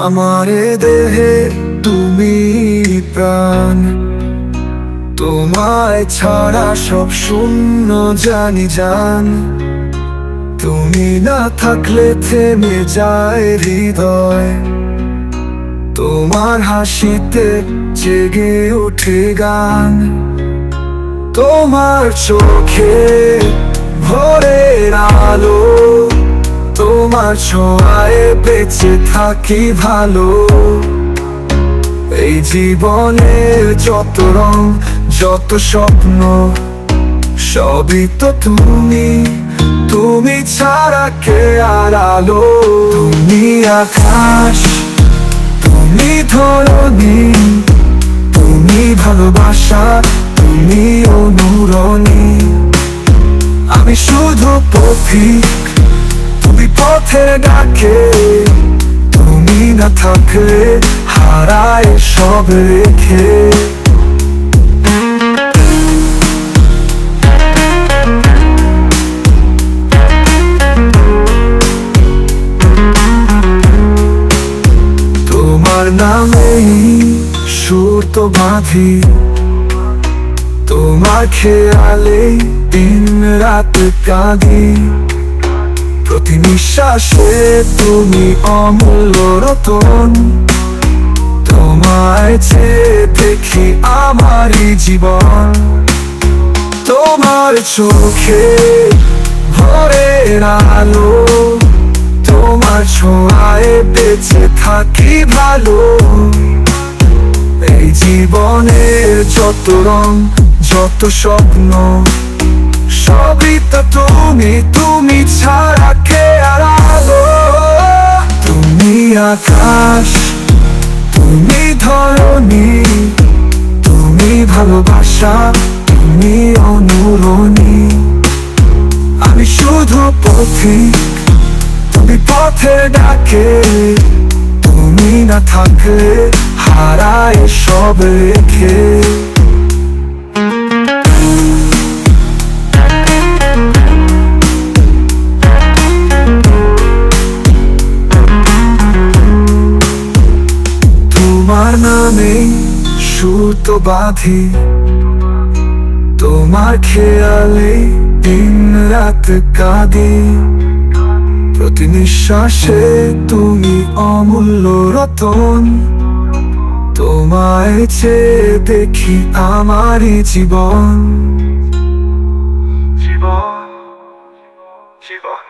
আমার এ দেহে তুমি প্রাণ, তোমায় ছাড়া সব শূন্য জানি জান। তুমি না থাকলে থেমে যায় হৃদয়, তোমার হাসিতে জেগে ওঠে গান। তোমার চোখে ভোরের আলো, তোমার ছোঁয়ায় বেঁচে থাকি ভালো। এই জীবনের যত রং যত স্বপ্ন সবই তো তুমি, তুমি ছাড়া কে আর আলো। তুমি আকাশ, তুমি ধরণী, তুমি ভালোবাসা, তুমি অনুরণী। আমি শুধু পথিক, তুমি পথে ডাকে। তুমি না থাকলে হারায় সব রেখে। তোমার নামেই সুর তো বাঁধি, তোমার খেয়ালে দিন রাত কাঁদি। প্রতি নিঃশ্বাসে তুমি অমূল্য রতন, তোমায় চেয়ে দেখি আমারই জীবন। তোমার চোখে ভোরের আলো, তোমার ছোঁয়ায় বেঁচে থাকি ভালো। এই জীবনের যত রং যত স্বপ্ন সবই তো তুমি, তুমি ছাড়া কে আর আলো। তুমি আকাশ, তুমি ধরণী, তুমি ভালোবাসা, তুমি অনুরণী। আমি শুধু পথিক, তুমি পথে ডাকে। তুমি না থাকলে হারায় সব রেখে। তোমার নামে সুর তো বাঁধি, তোমার খেয়ালে দিন রাত কাঁদি। প্রতি নিঃশ্বাসে তুমি অমূল্য রতন, তোমায় চেয়ে দেখি আমারই জীবন। জীবন জীবন।